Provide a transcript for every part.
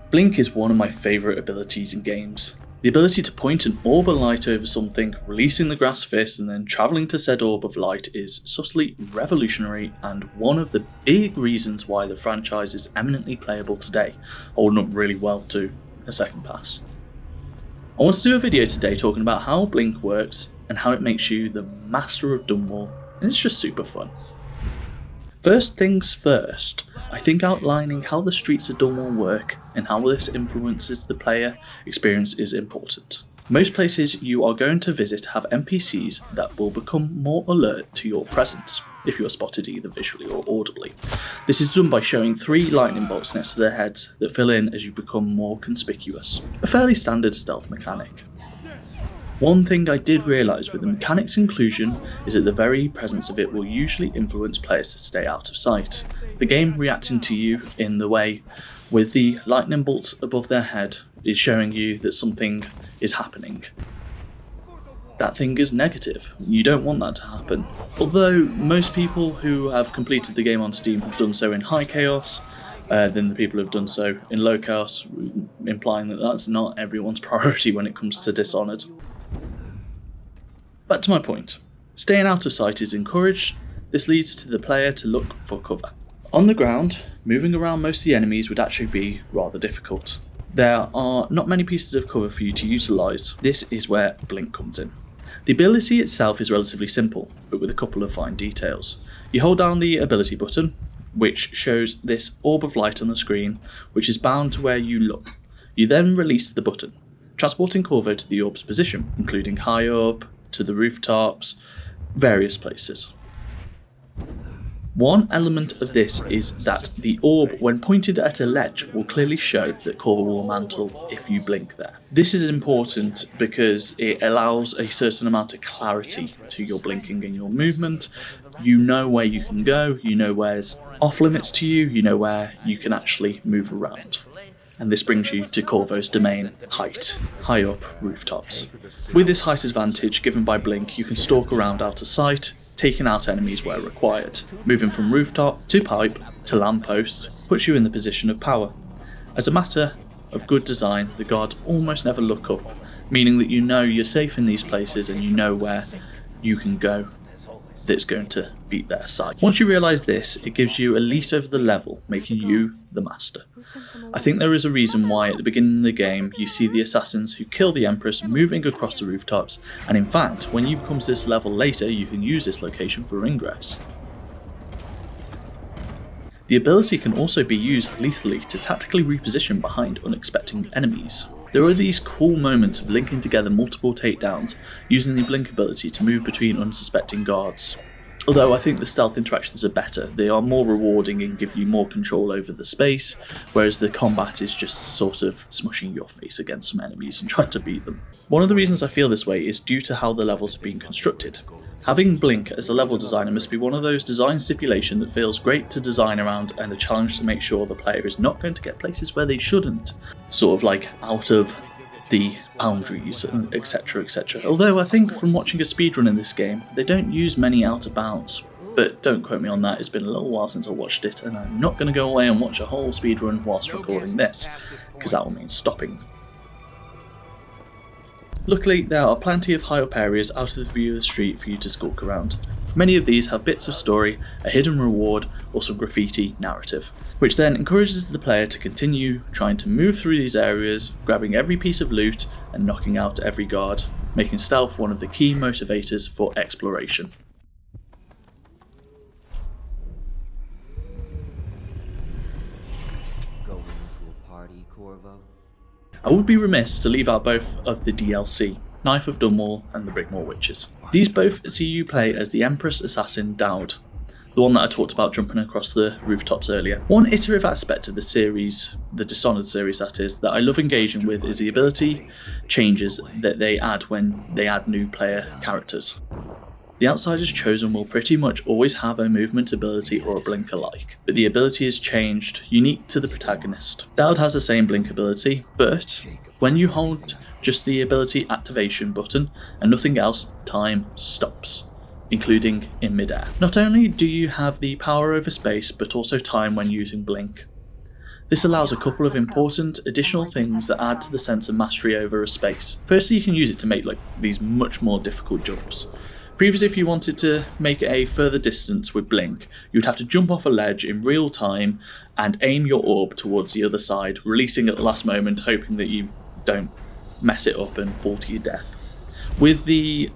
Blink is one of my favourite abilities in games. The ability to point an orb of light over something, releasing the grass fist and then travelling to said orb of light is subtly revolutionary and one of the big reasons why the franchise is eminently playable today, holding up really well to a second pass. I want to do a video today talking about how Blink works and how it makes you the master of Dunwall, and it's just super fun. First things first, I think outlining how the streets of Dunwall work and how this influences the player experience is important. Most places you are going to visit have NPCs that will become more alert to your presence if you are spotted either visually or audibly. This is done by showing 3 lightning bolts next to their heads that fill in as you become more conspicuous. A fairly standard stealth mechanic. One thing I did realise with the mechanic's inclusion is that the very presence of it will usually influence players to stay out of sight. The game reacting to you in the way with the lightning bolts above their head is showing you that something is happening. That thing is negative. You don't want that to happen. Although most people who have completed the game on Steam have done so in high chaos, than the people who have done so in low chaos, implying that that's not everyone's priority when it comes to Dishonored. Back to my point. Staying out of sight is encouraged. This leads to the player to look for cover. On the ground, moving around most of the enemies would actually be rather difficult. There are not many pieces of cover for you to utilise. This is where Blink comes in. The ability itself is relatively simple, but with a couple of fine details. You hold down the ability button, which shows this orb of light on the screen, which is bound to where you look. You then release the button, transporting Corvo to the orb's position, including high up, to the rooftops, various places. One element of this is that the orb, when pointed at a ledge, will clearly show that Corvo will mantle if you blink there. This is important because it allows a certain amount of clarity to your blinking and your movement. You know where you can go, you know where's off limits to you, you know where you can actually move around. And this brings you to Corvo's domain, height, high up rooftops. With this height advantage given by Blink, you can stalk around out of sight, taking out enemies where required. Moving from rooftop to pipe to lamppost puts you in the position of power. As a matter of good design, the guards almost never look up, meaning that you know you're safe in these places and you know where you can go that's going to beat their side. Once you realise this, it gives you a lease over the level, making you the master. I think there is a reason why at the beginning of the game you see the assassins who kill the Empress moving across the rooftops, and in fact, when you come to this level later, you can use this location for ingress. The ability can also be used lethally to tactically reposition behind unexpected enemies. There are these cool moments of linking together multiple takedowns using the Blink ability to move between unsuspecting guards. Although I think the stealth interactions are better, they are more rewarding and give you more control over the space, whereas the combat is just sort of smushing your face against some enemies and trying to beat them. One of the reasons I feel this way is due to how the levels have been constructed. Having Blink as a level designer must be one of those design stipulations that feels great to design around and a challenge to make sure the player is not going to get places where they shouldn't. Sort of like out of the boundaries, etc, etc. Although I think from watching a speedrun in this game, they don't use many out of bounds. But don't quote me on that, it's been a little while since I watched it, and I'm not going to go away and watch a whole speedrun whilst recording this, because that will mean stopping. Luckily, there are plenty of high up areas out of the view of the street for you to skulk around. Many of these have bits of story, a hidden reward, or some graffiti narrative, which then encourages the player to continue trying to move through these areas, grabbing every piece of loot and knocking out every guard, making stealth one of the key motivators for exploration. Going to a party, Corvo? I would be remiss to leave out both of the DLC, Knife of Dunwall and the Brigmore Witches. These both see you play as the Empress Assassin Dowd, the one that I talked about jumping across the rooftops earlier. One iterative aspect of the series, the Dishonored series that is, that I love engaging with is the ability changes that they add when they add new player characters. The outsiders chosen will pretty much always have a movement ability or a blink alike, but the ability is changed, unique to the protagonist. Dowd has the same blink ability, but when you hold just the ability activation button and nothing else, time stops, including in midair. Not only do you have the power over space, but also time when using blink. This allows a couple of important additional things that add to the sense of mastery over a space. Firstly, you can use it to make these much more difficult jumps. Previously, if you wanted to make a further distance with Blink, you'd have to jump off a ledge in real time and aim your orb towards the other side, releasing at the last moment, hoping that you don't mess it up and fall to your death. With the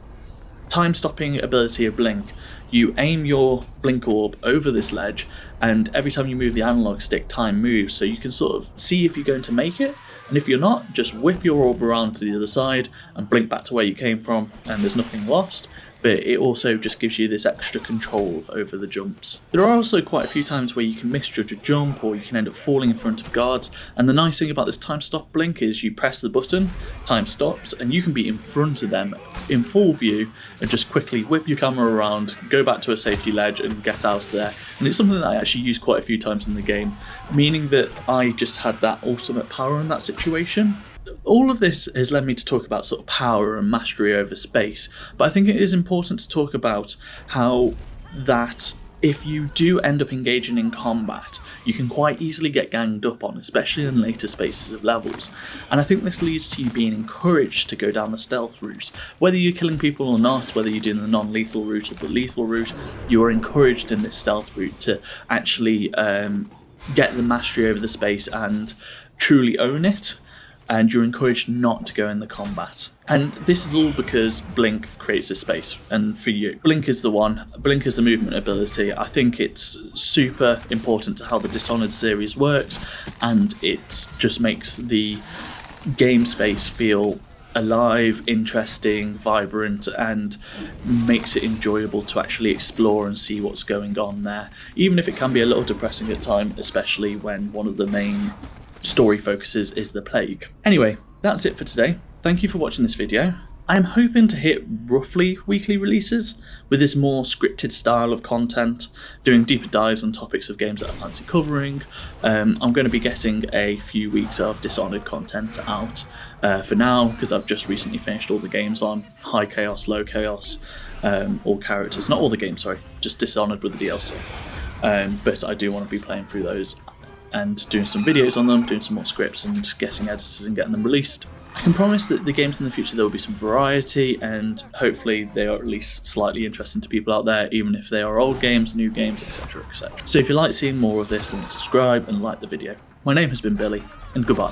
time-stopping ability of Blink, you aim your Blink orb over this ledge, and every time you move the analog stick, time moves, so you can sort of see if you're going to make it, and if you're not, just whip your orb around to the other side and blink back to where you came from, and there's nothing lost. But it also just gives you this extra control over the jumps. There are also quite a few times where you can misjudge a jump, or you can end up falling in front of guards, and the nice thing about this time stop Blink is you press the button, time stops, and you can be in front of them in full view and just quickly whip your camera around, go back to a safety ledge and get out of there. And it's something that I actually use quite a few times in the game, meaning that I just had that ultimate power in that situation. All of this has led me to talk about sort of power and mastery over space, but I think it is important to talk about how that if you do end up engaging in combat, you can quite easily get ganged up on, especially in later spaces of levels. And I think this leads to you being encouraged to go down the stealth route. Whether you're killing people or not, whether you're doing the non-lethal route or the lethal route, you are encouraged in this stealth route to actually get the mastery over the space and truly own it. And you're encouraged not to go in the combat. And this is all because Blink creates a space, and for you, Blink is the one. Blink is the movement ability. I think it's super important to how the Dishonored series works, and it just makes the game space feel alive, interesting, vibrant, and makes it enjoyable to actually explore and see what's going on there, even if it can be a little depressing at times, especially when one of the main story focuses is the plague. Anyway, that's it for today. Thank you for watching this video. I am hoping to hit roughly weekly releases with this more scripted style of content, doing deeper dives on topics of games that I fancy covering. I'm going to be getting a few weeks of Dishonored content out for now, because I've just recently finished all the games on high chaos, low chaos, all characters, not all the games, sorry, just Dishonored with the DLC. But I do want to be playing through those and doing some videos on them, doing some more scripts and getting edited and getting them released. I can promise that the games in the future there will be some variety, and hopefully they are at least slightly interesting to people out there, even if they are old games, new games, etc, etc. So if you like seeing more of this, then subscribe and like the video. My name has been Billy, and goodbye.